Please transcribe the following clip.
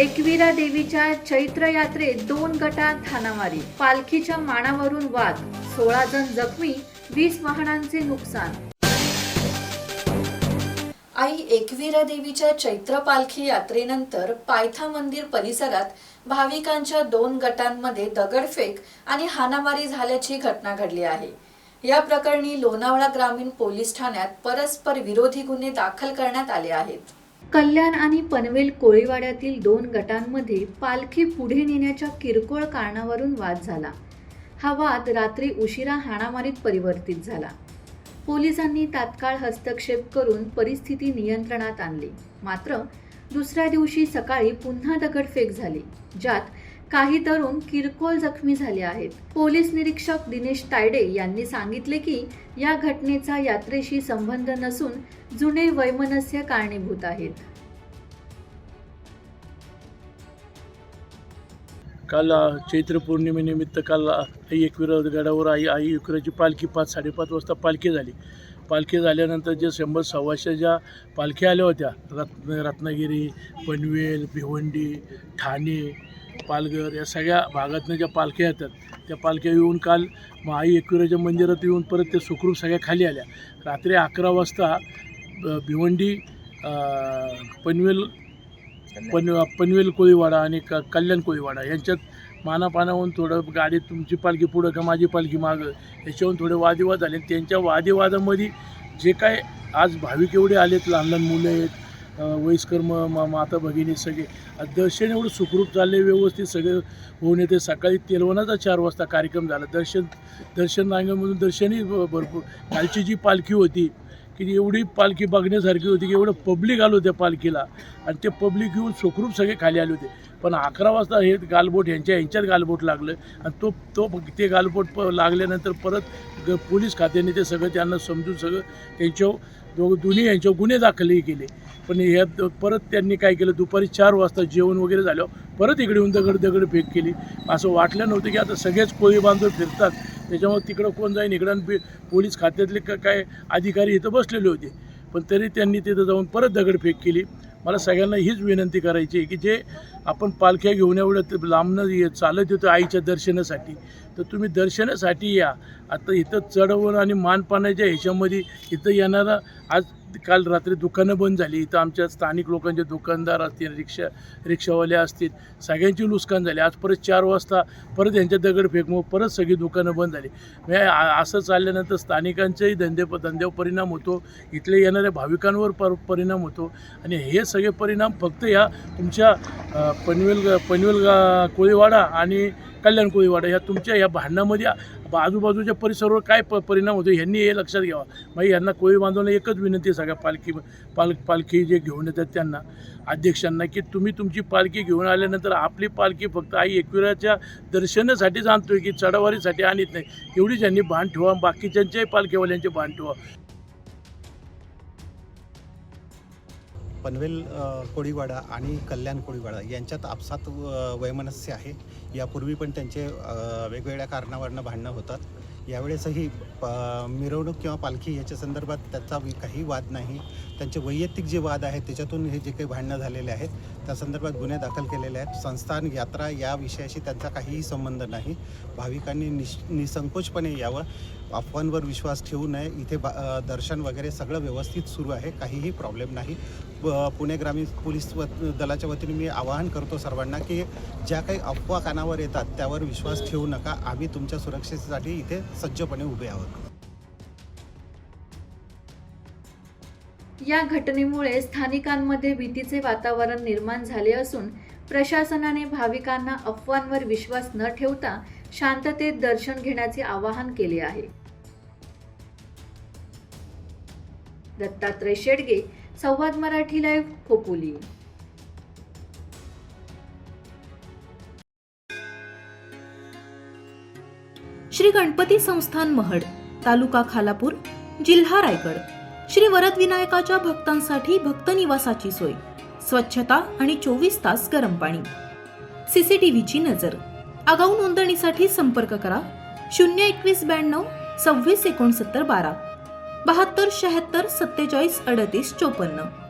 एकविरा देवीच्या चैत्र यात्रेत 2 गटात हाणामारी, पालखीच्या मानावरून वाद, 16 जण जखमी, 20 वाहनांचे नुकसान. आई एकविरा देवीच्या चैत्र पालखी यात्रेनंतर पायथा मंदिर परिसरात भाविकांच्या 2 गटांमध्ये दगडफेक आणि हाणामारी झाल्याची घटना घडली आहे. या प्रकरणी लोणावळा ग्रामीण पोलीस ठाण्यात परस्पर विरोधी गुन्हे दाखल करण्यात आले आहेत. कल्याण आणि पनवेल कोळीवाड्यातील 2 गटांमध्ये पालखी पुढे नेण्याच्या किरकोळ कारणावरून वाद झाला. हा वाद रात्री उशिरा हाणामारीत परिवर्तित झाला. पोलिसांनी तात्काळ हस्तक्षेप करून परिस्थिती नियंत्रणात आणली. मात्र दुसऱ्या दिवशी सकाळी पुन्हा दगडफेक झाली, ज्यात काही तरुण किरकोळ जखमी झाले आहेत. पोलीस निरीक्षक दिनेश तायडे यांनी सांगितले की या घटनेचा यात्रेशी संबंध नसून जुने वैमनस्य कारणीभूत आहेत. काल चैत्र पौर्णिमेनिमित्त काल आई एकविरा गडावर आई एकविराची पालखी 5-5:30 वाजता पालखी झाली. पालखी झाल्यानंतर जे 100-125 ज्या पालख्या आल्या होत्या, रत्नागिरी, पनवेल, भिवंडी, ठाणे, पालघर या सगळ्या भागातनं ज्या पालख्या येतात, त्या पालख्या येऊन काल आई एकविराच्या मंदिरात येऊन परत ते सुखरूप सगळ्या खाली आल्या. रात्री 11 वाजता भिवंडी, पनवेल कोळीवाडा आणि कल्याण कोळीवाडा यांच्यात मानापानावरून थोडं गाडी तुमची पालखी पुढं का माझी पालखी मागं याच्यावरून थोडे वादविवाद झाले. त्यांच्या वादविवादामध्ये जे काय आज भाविक एवढे आलेत, लहान लहान मुलं आहेत, वयस्कर माता भगिनी सगळे, दर्शन एवढं सुखरूप चालले, व्यवस्थित सगळे होऊन येते. सकाळी तेलवणाचा 4 वाजता कार्यक्रम झाला. दर्शन रांगेमधून दर्शनही भरपूर. कालची जी पालखी होती की एवढी पालखी बघण्यासारखी होती की एवढं पब्लिक आलो त्या पालखीला, आणि ते पब्लिक येऊन सुखरूप सगळे खाली आले होते. पण 11 वाजता हे गालबोट यांच्यात गालबोट लागलं, आणि ते गालबोट लागल्यानंतर परत पोलीस खात्याने ते सगळं त्यांना समजून सगळं त्यांच्यावर दोन्ही यांच्यावर गुन्हे दाखलही केले. पण ह्यात परत त्यांनी काय केलं, दुपारी 4 वाजता जेवण वगैरे झालं परत इकडे येऊन दगड फेक केली. असं वाटलं नव्हतं की आता सगळेच कोळी बांधव फिरतात, त्याच्यामुळे तिकडं कोण जाईन, इकडं पोलीस खात्यातले काय अधिकारी इथं बसलेले होते. पण तरी त्यांनी तिथं जाऊन परत दगडफेक केली. मला सगळ्यांना हीच विनंती करायची आहे की जे आपण पालख्या घेऊन एवढं लांबनं चालत येतो आईच्या दर्शनासाठी, तर तुम्ही दर्शनासाठी या. आता इथं चढवून आणि मानपानाच्या ह्याच्यामध्ये इथं येणारा आज काल रात्री दुकानं बंद झाली. इथं आमच्या स्थानिक लोकांचे दुकानदार असतील, रिक्षावाले असतील, सगळ्यांची नुकसान झाली. आज परत 4 वाजता परत यांच्या दगडफेकमुळे परत सगळी दुकानं बंद झाली. म्हणजे असं चालल्यानंतर स्थानिकांच्याही धंद्यावर परिणाम होतो, इथले येणाऱ्या भाविकांवर परिणाम होतो. आणि हे सगळे परिणाम फक्त या तुमच्या पनवेल कोळीवाडा आणि कल्याण कोळीवाडा ह्या तुमच्या ह्या भांडणामध्ये आजूबाजूच्या परिसरावर काय परिणाम होतो ह्यांनी हे लक्षात घ्यावा. मग यांना कोळी बांधवांना एकच विनंती आहे सगळ्या पालखी जे घेऊन येतात त्यांना, अध्यक्षांना, की तुम्ही तुमची पालखी घेऊन आल्यानंतर आपली पालखी फक्त आई एकविराच्या दर्शनासाठीच आणतोय की चढावारीसाठी आणत नाही, एवढीच यांनी भान ठेवा. बाकीच्यांच्याही पालखीवाल्यांचे भान ठेवा. पनवेल कोळीवाडा आणि कल्याण कोळीवाडा यांच्यात आपसात वैमनस्य आहे. यापूर्वी पण त्यांचे वेगवेगळ्या कारणावरनं भांडणं होतात. यावेळेसही मिरवणूक किंवा पालखी याच्या संदर्भात त्याचा काही वाद नाही. त्यांचे वैयक्तिक जे वाद आहेत त्याच्यातून हे जे काही भांडणं झालेले आहेत त्या संदर्भात गुन्हे दाखल केलेले आहेत. संस्थान यात्रा या विषयाशी त्यांचा काहीही संबंध नाही. भाविकांनी निसंकोचपणे यावं, अफवांवर विश्वास ठेवू नये. इथे दर्शन वगैरे सगळं व्यवस्थित सुरू आहे, काहीही प्रॉब्लेम नाही. पुणे ग्रामीण पोलीस दलाच्या वतीने मी आवाहन करतो सर्वांना की ज्या काही अफवा कानावर येतात त्यावर विश्वास ठेवू नका. आम्ही तुमच्या सुरक्षेसाठी इथे सज्जपणे उभे आहोत. या घटनेमुळे स्थानिकांमध्ये भीतीचे वातावरण निर्माण झाले असून प्रशासनाने भाविकांना अफवांवर विश्वास न ठेवता शांततेत दर्शन घेण्याचे आवाहन केले आहे. दत्तात्रय शेडगे, संवाद मराठी लाईव्ह, खोपोली. श्री गणपती संस्थान महड, तालुका खालापूर, जिल्हा रायगड. श्री वरद विनायकाच्या भक्तांसाठी भक्त निवासाची सोय, स्वच्छता आणि 24 तास गरम पाणी, सीसीटीव्हीची नजर. आगाऊ नोंदणीसाठी संपर्क करा 02192 26 69 12 72 76 47 38 54.